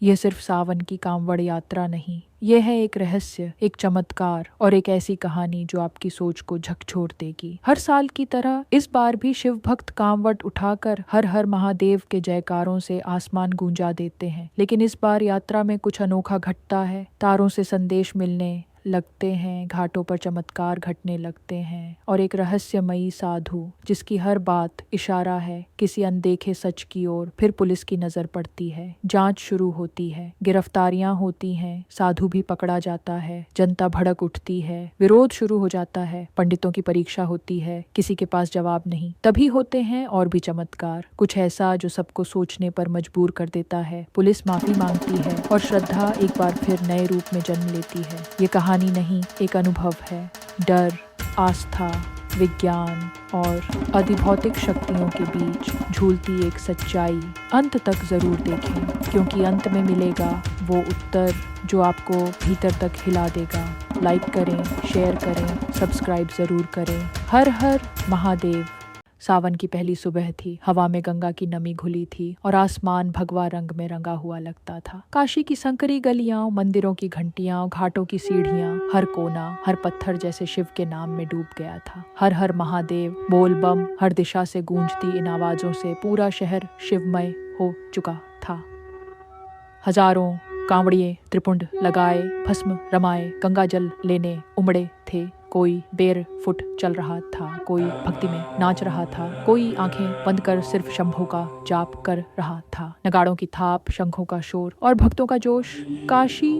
यह सिर्फ सावन की कांवड़ यात्रा नहीं, यह है एक रहस्य, एक चमत्कार और एक ऐसी कहानी जो आपकी सोच को झकझोर देगी। हर साल की तरह इस बार भी शिव भक्त कांवड़ उठाकर हर हर महादेव के जयकारों से आसमान गूंजा देते हैं। लेकिन इस बार यात्रा में कुछ अनोखा घटता है। तारों से संदेश मिलने लगते हैं, घाटों पर चमत्कार घटने लगते हैं और एक रहस्यमयी साधु जिसकी हर बात इशारा है किसी अनदेखे सच की ओर, फिर पुलिस की नजर पड़ती है। जांच शुरू होती है, गिरफ्तारियां होती हैं, साधु भी पकड़ा जाता है, जनता भड़क उठती है, विरोध शुरू हो जाता है, पंडितों की परीक्षा होती है, किसी के पास जवाब नहीं। तभी होते हैं और भी चमत्कार, कुछ ऐसा जो सबको सोचने पर मजबूर कर देता है। पुलिस माफी मांगती है और श्रद्धा एक बार फिर नए रूप में जन्म लेती है। ये कहानी नहीं, एक अनुभव है। डर, आस्था, विज्ञान और अधिभौतिक शक्तियों के बीच झूलती एक सच्चाई। अंत तक जरूर देखें, क्योंकि अंत में मिलेगा वो उत्तर जो आपको भीतर तक हिला देगा। लाइक करें, शेयर करें, सब्सक्राइब जरूर करें। हर हर महादेव। सावन की पहली सुबह थी, हवा में गंगा की नमी घुली थी और आसमान भगवा रंग में रंगा हुआ लगता था। काशी की संकरी गलियां, मंदिरों की घंटियां, घाटों की सीढ़ियां, हर कोना, हर पत्थर जैसे शिव के नाम में डूब गया था। हर हर महादेव, बोल बम, हर दिशा से गूंजती इन आवाजों से पूरा शहर शिवमय हो चुका था। हजारों कांवड़िए त्रिपुंड लगाए, भस्म रमाए, गंगा जल लेने उमड़े थे। कोई बेर फुट चल रहा था, कोई भक्ति में नाच रहा था, कोई आंखें बंद कर सिर्फ शंभू का जाप कर रहा था। नगाड़ों की थाप, शंखों का शोर और भक्तों का जोश। काशी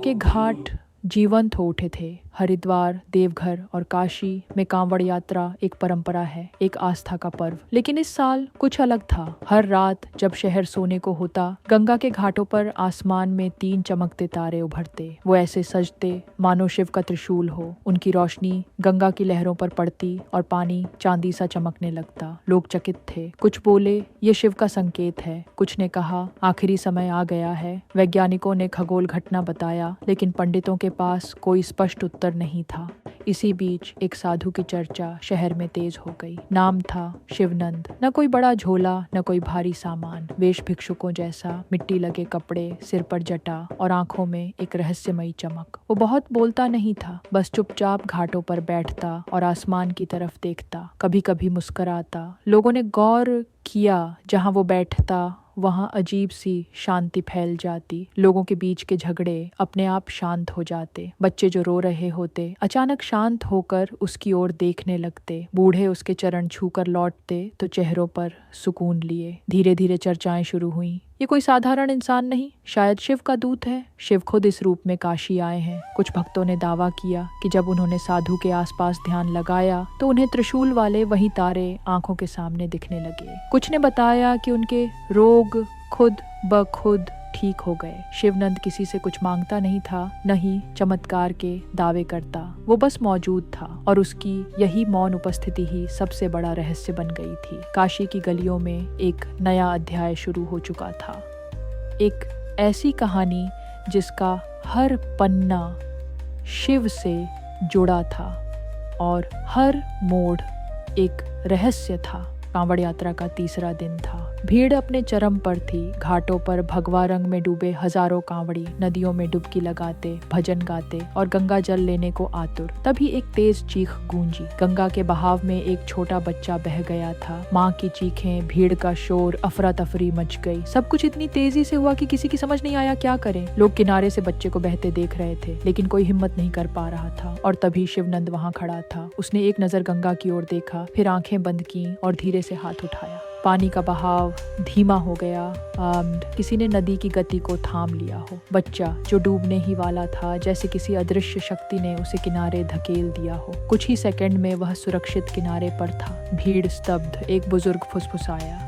के घाट जीवंत हो उठे थे। हरिद्वार, देवघर और काशी में कांवड़ यात्रा एक परंपरा है, एक आस्था का पर्व। लेकिन इस साल कुछ अलग था। हर रात जब शहर सोने को होता, गंगा के घाटों पर आसमान में 3 चमकते तारे उभरते। वो ऐसे सजते मानो शिव का त्रिशूल हो। उनकी रोशनी गंगा की लहरों पर पड़ती और पानी चांदी सा चमकने लगता। लोग चकित थे। कुछ बोले ये शिव का संकेत है, कुछ ने कहा आखिरी समय आ गया है। वैज्ञानिकों ने खगोल घटना बताया, लेकिन पंडितों के पास कोई स्पष्ट उत्तर नहीं था। इसी बीच एक साधु की चर्चा शहर में तेज हो गई। नाम था शिवनंद। न कोई बड़ा झोला, न कोई भारी सामान, वेश भिक्षुकों जैसा, मिट्टी लगे कपड़े, सिर पर जटा और आंखों में एक रहस्यमयी चमक। वो बहुत बोलता नहीं था, बस चुपचाप घाटों पर बैठता और आसमान की तरफ देखता, कभी कभी मुस्कुराता। लोगों ने गौर किया, जहां वो बैठता वहां अजीब सी शांति फैल जाती। लोगों के बीच के झगड़े अपने आप शांत हो जाते। बच्चे जो रो रहे होते अचानक शांत होकर उसकी ओर देखने लगते। बूढ़े उसके चरण छूकर लौटते तो चेहरों पर सुकून लिए। धीरे धीरे चर्चाएं शुरू हुई। ये कोई साधारण इंसान नहीं, शायद शिव का दूत है। शिव खुद इस रूप में काशी आए हैं। कुछ भक्तों ने दावा किया कि जब उन्होंने साधु के आसपास ध्यान लगाया तो उन्हें त्रिशूल वाले वही तारे आंखों के सामने दिखने लगे। कुछ ने बताया कि उनके रोग खुद ब खुद ठीक हो गए। शिवनंद किसी से कुछ मांगता नहीं था, न ही चमत्कार के दावे करता। वो बस मौजूद था और उसकी यही मौन उपस्थिति ही सबसे बड़ा रहस्य बन गई थी। काशी की गलियों में एक नया अध्याय शुरू हो चुका था। एक ऐसी कहानी जिसका हर पन्ना शिव से जुड़ा था और हर मोड़ एक रहस्य था। कांवड़ यात्रा का तीसरा दिन था। भीड़ अपने चरम पर थी। घाटों पर भगवा रंग में डूबे हजारों कांवड़ी नदियों में डुबकी लगाते, भजन गाते और गंगा जल लेने को आतुर। तभी एक तेज चीख गूंजी। गंगा के बहाव में एक छोटा बच्चा बह गया था। माँ की चीखें, भीड़ का शोर, अफरा तफरी मच गई। सब कुछ इतनी तेजी से हुआ कि किसी की समझ नहीं आया क्या करें। लोग किनारे से बच्चे को बहते देख रहे थे, लेकिन कोई हिम्मत नहीं कर पा रहा था। और तभी शिवनंद वहाँ खड़ा था। उसने एक नजर गंगा की ओर देखा, फिर आंखें बंद की और धीरे से हाथ उठाया। पानी का बहाव धीमा हो गया। किसी ने नदी की गति को थाम लिया हो। बच्चा जो डूबने ही वाला था, जैसे किसी अदृश्य शक्ति ने उसे किनारे धकेल दिया हो। कुछ ही सेकंड में वह सुरक्षित किनारे पर था। भीड़ स्तब्ध। एक बुजुर्ग फुसफुसाया,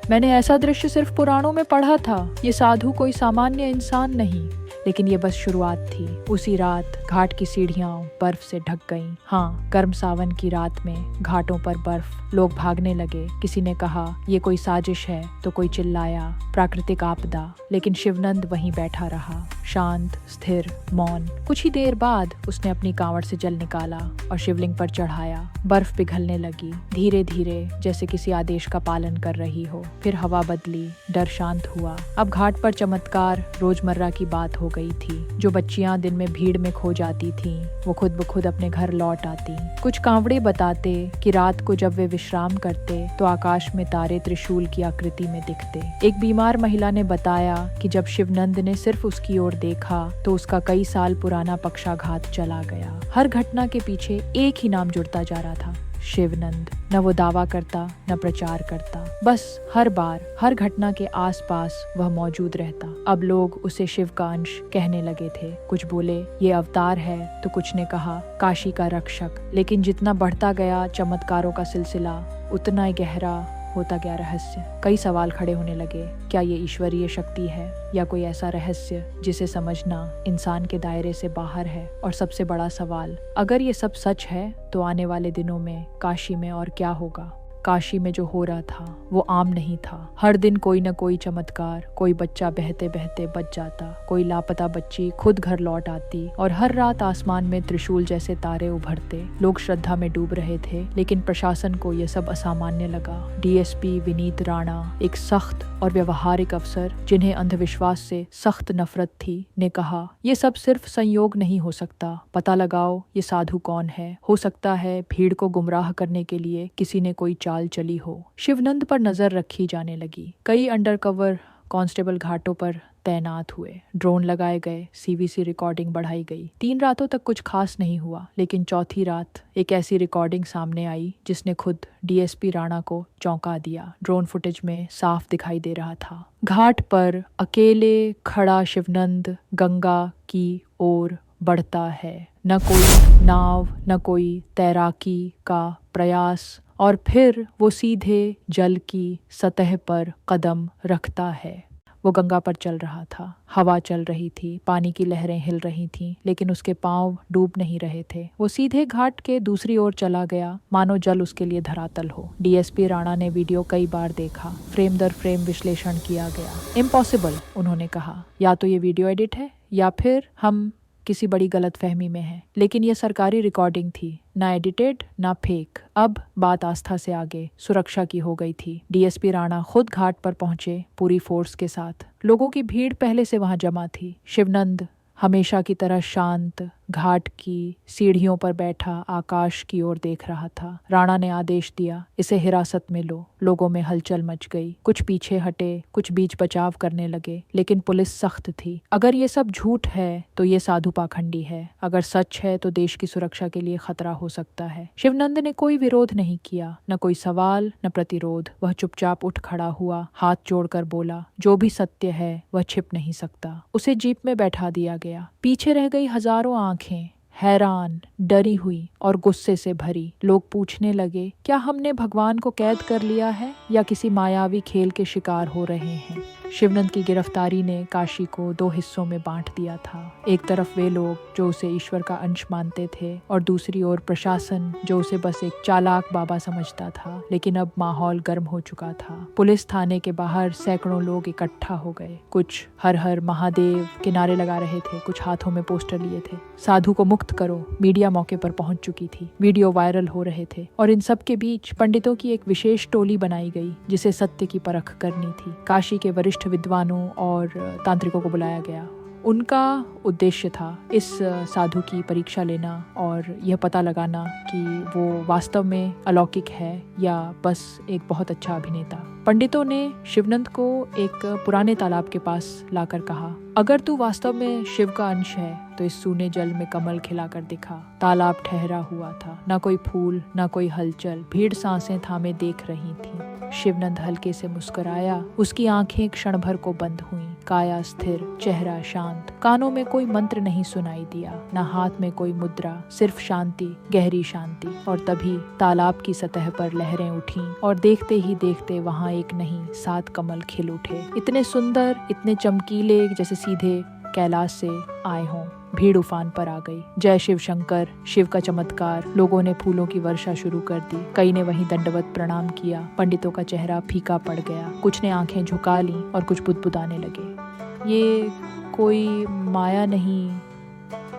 मैंने ऐसा दृश्य सिर्फ पुराणों में पढ़ा था। ये साधु कोई सामान्य इंसान नहीं, लेकिन ये बस शुरुआत थी। उसी रात घाट की सीढ़ियां बर्फ से ढक गईं। हाँ, गर्म सावन की रात में घाटों पर बर्फ। लोग भागने लगे। किसी ने कहा ये कोई साजिश है, तो कोई चिल्लाया प्राकृतिक आपदा। लेकिन शिवनंद वहीं बैठा रहा, शांत, स्थिर, मौन। कुछ ही देर बाद उसने अपनी कांवड़ से जल निकाला और शिवलिंग पर चढ़ाया। बर्फ पिघलने लगी, धीरे धीरे, जैसे किसी आदेश का पालन कर रही हो। फिर हवा बदली, डर शांत हुआ। अब घाट पर चमत्कार रोजमर्रा की बात हो गई थी। जो बच्चियां दिन में भीड़ में खो जाती थीं, वो खुद ब खुद अपने घर लौट आती। कुछ कांवड़े बताते कि रात को जब वे विश्राम करते तो आकाश में तारे त्रिशूल की आकृति में दिखते। एक बीमार महिला ने बताया कि जब शिवनंद ने सिर्फ उसकी ओर देखा तो उसका कई साल पुराना पक्षाघात चला गया। हर घटना के पीछे एक ही नाम जुड़ता जा रहा था, शिवनंद। न वो दावा करता, न प्रचार करता, बस हर बार, हर घटना के आसपास वह मौजूद रहता। अब लोग उसे शिव का अंश कहने लगे थे। कुछ बोले ये अवतार है, तो कुछ ने कहा काशी का रक्षक। लेकिन जितना बढ़ता गया चमत्कारों का सिलसिला, उतना ही गहरा होता गया रहस्य। कई सवाल खड़े होने लगे। क्या ये ईश्वरीय शक्ति है या कोई ऐसा रहस्य जिसे समझना इंसान के दायरे से बाहर है? और सबसे बड़ा सवाल, अगर ये सब सच है तो आने वाले दिनों में काशी में और क्या होगा? काशी में जो हो रहा था वो आम नहीं था। हर दिन कोई न कोई चमत्कार, कोई बच्चा बहते बहते बच जाता, कोई लापता बच्ची खुद घर लौट आती, और हर रात आसमान में त्रिशूल जैसे तारे उभरते। लोग श्रद्धा में डूब रहे थे, लेकिन प्रशासन को यह सब असामान्य लगा। डीएसपी विनीत राणा, एक सख्त और व्यवहारिक अफसर जिन्हें अंधविश्वास से सख्त नफरत थी, ने कहा ये सब सिर्फ संयोग नहीं हो सकता। पता लगाओ ये साधु कौन है। हो सकता है भीड़ को गुमराह करने के लिए किसी ने कोई चाल चली हो। शिवनंद पर नजर रखी जाने लगी। कई अंडरकवर कांस्टेबल घाटों पर तैनात हुए, ड्रोन लगाए गए, सीवीसी रिकॉर्डिंग बढ़ाई गई। 3 रातों तक कुछ खास नहीं हुआ, लेकिन चौथी रात एक ऐसी रिकॉर्डिंग सामने आई जिसने खुद डीएसपी राणा को चौंका दिया। ड्रोन फुटेज में साफ दिखाई दे रहा था, घाट पर अकेले खड़ा शिवनंद गंगा की ओर बढ़ता है। न कोई नाव, न कोई तैराकी का प्रयास, और फिर वो सीधे जल की सतह पर कदम रखता है। वो गंगा पर चल रहा था, हवा चल रही थी, पानी की लहरें हिल रही थीं, लेकिन उसके पांव डूब नहीं रहे थे। वो सीधे घाट के दूसरी ओर चला गया, मानो जल उसके लिए धरातल हो। डीएसपी राणा ने वीडियो कई बार देखा, फ्रेम दर फ्रेम विश्लेषण किया गया। इम्पॉसिबल, उन्होंने कहा, या तो ये वीडियो एडिट है या फिर हम किसी बड़ी गलतफहमी में है। लेकिन ये सरकारी रिकॉर्डिंग थी, ना एडिटेड ना फेक। अब बात आस्था से आगे सुरक्षा की हो गई थी। डीएसपी राणा खुद घाट पर पहुंचे, पूरी फोर्स के साथ। लोगों की भीड़ पहले से वहां जमा थी। शिवनंद हमेशा की तरह शांत घाट की सीढ़ियों पर बैठा आकाश की ओर देख रहा था। राणा ने आदेश दिया, इसे हिरासत में लो। लोगों में हलचल मच गई, कुछ पीछे हटे, कुछ बीच बचाव करने लगे, लेकिन पुलिस सख्त थी। अगर ये सब झूठ है तो ये साधु पाखंडी है, अगर सच है तो देश की सुरक्षा के लिए खतरा हो सकता है। शिवनंद ने कोई विरोध नहीं किया, न कोई सवाल न प्रतिरोध। वह चुपचाप उठ खड़ा हुआ, हाथ जोड़कर बोला, जो भी सत्य है वह छिप नहीं सकता। उसे जीप में बैठा दिया गया। पीछे रह गई हजारों आंखें, हैरान, डरी हुई और गुस्से से भरी। लोग पूछने लगे, क्या हमने भगवान को कैद कर लिया है या किसी मायावी खेल के शिकार हो रहे हैं? शिवनंद की गिरफ्तारी ने काशी को 2 हिस्सों में बांट दिया था। एक तरफ वे लोग जो उसे ईश्वर का अंश मानते थे, और दूसरी ओर प्रशासन जो उसे बस एक चालाक बाबा समझता था। लेकिन अब माहौल गर्म हो चुका था। पुलिस थाने के बाहर सैकड़ों लोग इकट्ठा हो गए। कुछ हर हर महादेव के नारे लगा रहे थे, कुछ हाथों में पोस्टर लिए थे। साधु को मुक्त करो। मीडिया मौके पर पहुंच चुकी थी, वीडियो वायरल हो रहे थे, और इन सब के बीच पंडितों की एक विशेष टोली बनाई गई जिसे सत्य की परख करनी थी। काशी के वरिष्ठ विद्वानों और तांत्रिकों को बुलाया गया। उनका उद्देश्य था इस साधु की परीक्षा लेना और यह पता लगाना कि वो वास्तव में अलौकिक है या बस एक बहुत अच्छा अभिनेता। पंडितों ने शिवनंद को एक पुराने तालाब के पास लाकर कहा, अगर तू वास्तव में शिव का अंश है तो इस सूने जल में कमल खिलाकर दिखा। तालाब ठहरा हुआ था, ना कोई फूल ना कोई हलचल। भीड़ सांसें थामे देख रही थी। शिवनंद हल्के से मुस्कुराया। उसकी आंखें क्षण भर को बंद हुईं, काया स्थिर, चेहरा शांत। कानों में कोई मंत्र नहीं सुनाई दिया, न हाथ में कोई मुद्रा, सिर्फ शांति, गहरी शांति। और तभी तालाब की सतह पर लहरें उठीं और देखते ही देखते वहां एक नहीं 7 कमल खिल उठे। इतने सुंदर, इतने चमकीले, जैसे सीधे कैलाश से आए हों। भीड़ उफान पर आ गई। जय शिव शंकर, शिव का चमत्कार। लोगों ने फूलों की वर्षा शुरू कर दी। कई ने वहीं दंडवत प्रणाम किया। पंडितों का चेहरा फीका पड़ गया। कुछ ने आंखें झुका लीं और कुछ बुदबुदाने लगे। ये कोई माया नहीं,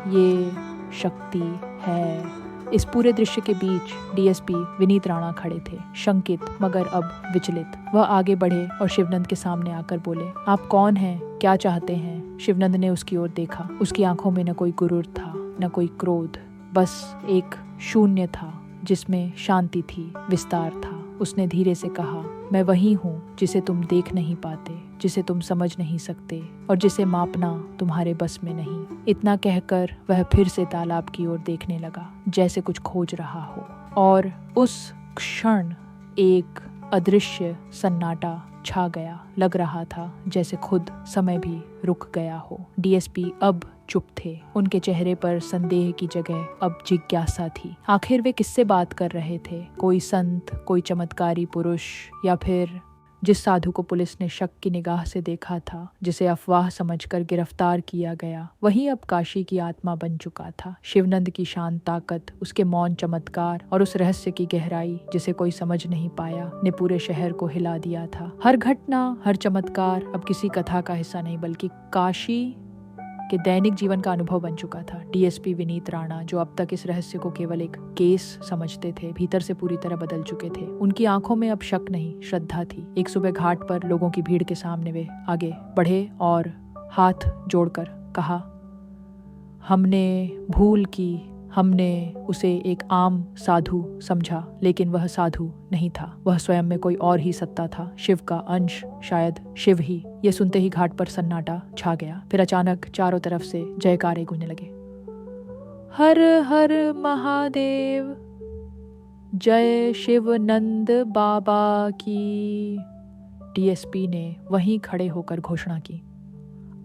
ये शक्ति है। इस पूरे दृश्य के बीच डीएसपी विनीत राणा खड़े थे, शंकित मगर अब विचलित। वह आगे बढ़े और शिवनंद के सामने आकर बोले, आप कौन हैं, क्या चाहते हैं? शिवनंद ने उसकी ओर देखा। उसकी आंखों में न कोई गुरूर था, न कोई क्रोध, बस एक शून्य था जिसमें शांति थी, विस्तार था। उसने धीरे से कहा, मैं वही हूँ जिसे तुम देख नहीं पाते, जिसे तुम समझ नहीं सकते और जिसे मापना तुम्हारे बस में नहीं। इतना कहकर वह फिर से तालाब की ओर देखने लगा, जैसे कुछ खोज रहा हो। और उस क्षण एक अदृश्य सन्नाटा छा गया। लग रहा था जैसे खुद समय भी रुक गया हो। डीएसपी अब चुप थे। उनके चेहरे पर संदेह की जगह अब जिज्ञासा थी। आखिर वे किससे बात कर रहे थे? कोई संत, कोई चमत्कारी पुरुष, या फिर जिस साधु को पुलिस ने शक की निगाह से देखा था, जिसे अफवाह समझकर गिरफ्तार किया गया, वही अब काशी की आत्मा बन चुका था। शिवनंद की शांत ताकत, उसके मौन चमत्कार और उस रहस्य की गहराई जिसे कोई समझ नहीं पाया, ने पूरे शहर को हिला दिया था। हर घटना, हर चमत्कार अब किसी कथा का हिस्सा नहीं, बल्कि काशी के दैनिक जीवन का अनुभव बन चुका था। डीएसपी विनीत राणा, जो अब तक इस रहस्य को केवल एक केस समझते थे, भीतर से पूरी तरह बदल चुके थे। उनकी आंखों में अब शक नहीं, श्रद्धा थी। एक सुबह घाट पर लोगों की भीड़ के सामने वे आगे बढ़े और हाथ जोड़कर कहा, हमने भूल की, हमने उसे एक आम साधु समझा, लेकिन वह साधु नहीं था। वह स्वयं में कोई और ही सत्ता था, शिव का अंश, शायद शिव ही। ये सुनते ही घाट पर सन्नाटा छा गया। फिर अचानक चारों तरफ से जयकारे गूंजने लगे। हर हर महादेव, जय शिवनंद बाबा की। डीएसपी ने वहीं खड़े होकर घोषणा की,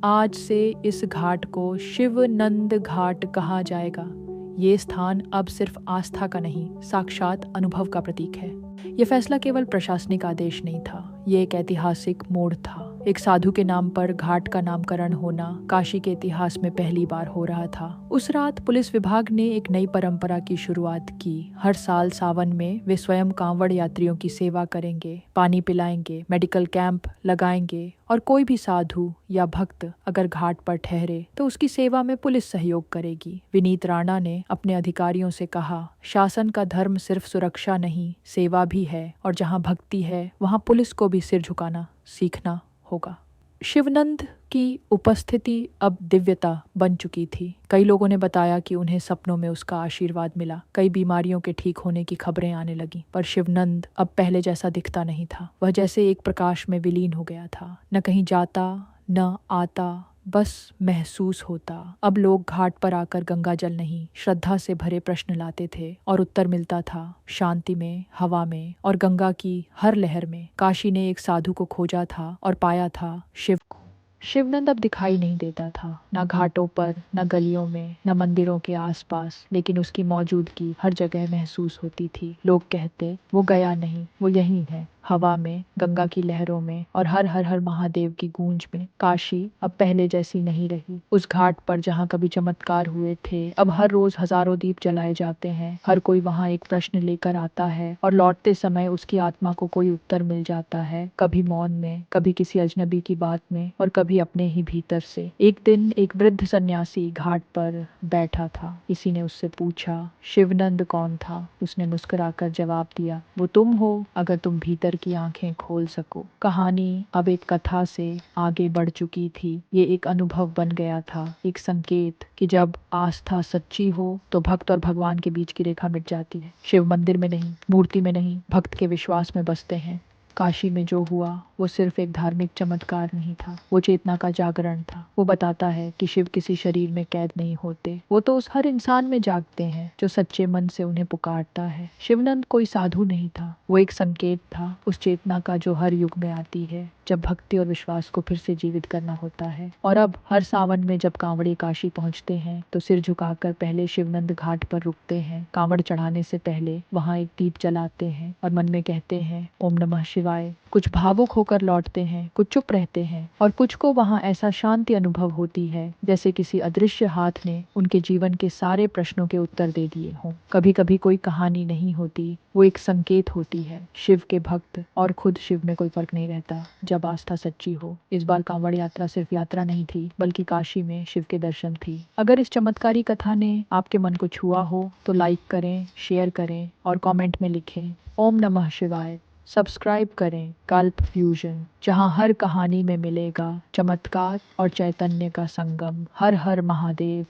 आज से इस घाट को शिवनंद घाट कहा जाएगा। ये स्थान अब सिर्फ आस्था का नहीं, साक्षात अनुभव का प्रतीक है। यह फैसला केवल प्रशासनिक आदेश नहीं था, ये एक ऐतिहासिक मोड़ था। एक साधु के नाम पर घाट का नामकरण होना काशी के इतिहास में पहली बार हो रहा था। उस रात पुलिस विभाग ने एक नई परंपरा की शुरुआत की। हर साल सावन में वे स्वयं कांवड़ यात्रियों की सेवा करेंगे, पानी पिलाएंगे, मेडिकल कैंप लगाएंगे और कोई भी साधु या भक्त अगर घाट पर ठहरे तो उसकी सेवा में पुलिस सहयोग करेगी। विनीत राणा ने अपने अधिकारियों से कहा, शासन का धर्म सिर्फ सुरक्षा नहीं, सेवा भी है, और जहाँ भक्ति है वहाँ पुलिस को भी सिर झुकाना सीखना होगा। शिवनंद की उपस्थिति अब दिव्यता बन चुकी थी। कई लोगों ने बताया कि उन्हें सपनों में उसका आशीर्वाद मिला। कई बीमारियों के ठीक होने की खबरें आने लगीं। पर शिवनंद अब पहले जैसा दिखता नहीं था। वह जैसे एक प्रकाश में विलीन हो गया था, न कहीं जाता न आता, बस महसूस होता। अब लोग घाट पर आकर गंगा जल नहीं, श्रद्धा से भरे प्रश्न लाते थे और उत्तर मिलता था शांति में, हवा में और गंगा की हर लहर में। काशी ने एक साधु को खोजा था और पाया था शिव को। शिवनंद अब दिखाई नहीं देता था, न घाटों पर, न गलियों में, न मंदिरों के आसपास, लेकिन उसकी मौजूदगी हर जगह महसूस होती थी। लोग कहते, वो गया नहीं, वो यहीं है, हवा में, गंगा की लहरों में और हर हर हर महादेव की गूंज में। काशी अब पहले जैसी नहीं रही। उस घाट पर जहाँ कभी चमत्कार हुए थे, अब हर रोज हजारों दीप जलाए जाते हैं। हर कोई वहाँ एक प्रश्न लेकर आता है और लौटते समय उसकी आत्मा को कोई उत्तर मिल जाता है, कभी मौन में, कभी किसी अजनबी की बात में और कभी अपने ही भीतर से। एक दिन एक वृद्ध सन्यासी घाट पर बैठा था। किसी ने उससे पूछा, शिवनंद कौन था? उसने मुस्कुराकर जवाब दिया, वो तुम हो, अगर तुम भीतर की आंखें खोल सको। कहानी अब एक कथा से आगे बढ़ चुकी थी। ये एक अनुभव बन गया था, एक संकेत कि जब आस्था सच्ची हो तो भक्त और भगवान के बीच की रेखा मिट जाती है। शिव मंदिर में नहीं, मूर्ति में नहीं, भक्त के विश्वास में बसते हैं। काशी में जो हुआ वो सिर्फ एक धार्मिक चमत्कार नहीं था, वो चेतना का जागरण था। वो बताता है कि शिव किसी शरीर में कैद नहीं होते, वो तो उस हर इंसान में जागते हैं जो सच्चे मन से उन्हें पुकारता है। शिवनंद कोई साधु नहीं था, वो एक संकेत था उस चेतना का जो हर युग में आती है, जब भक्ति और विश्वास को फिर से जीवित करना होता है। और अब हर सावन में जब कांवड़ी काशी पहुंचते हैं तो सिर झुकाकर पहले शिवनंद घाट पर रुकते हैं। कांवड़ चढ़ाने से पहले वहां एक दीप जलाते हैं और मन में कहते हैं, ओम नमः शिवाय। शिवाय। कुछ भावुक होकर लौटते हैं, कुछ चुप रहते हैं और कुछ को वहाँ ऐसा शांति अनुभव होती है जैसे किसी अदृश्य हाथ ने उनके जीवन के सारे प्रश्नों के उत्तर दे दिए हों। कभी कभी कोई कहानी नहीं होती, वो एक संकेत होती है। शिव के भक्त और खुद शिव में कोई फर्क नहीं रहता जब आस्था सच्ची हो। इस बार कांवड़ यात्रा सिर्फ यात्रा नहीं थी, बल्कि काशी में शिव के दर्शन थी। अगर इस चमत्कारी कथा ने आपके मन को छुआ हो तो लाइक करें, शेयर करें और कमेंट में लिखें ओम नमः शिवाय। सब्सक्राइब करें कल्प फ्यूजन, जहां हर कहानी में मिलेगा चमत्कार और चैतन्य का संगम। हर हर महादेव।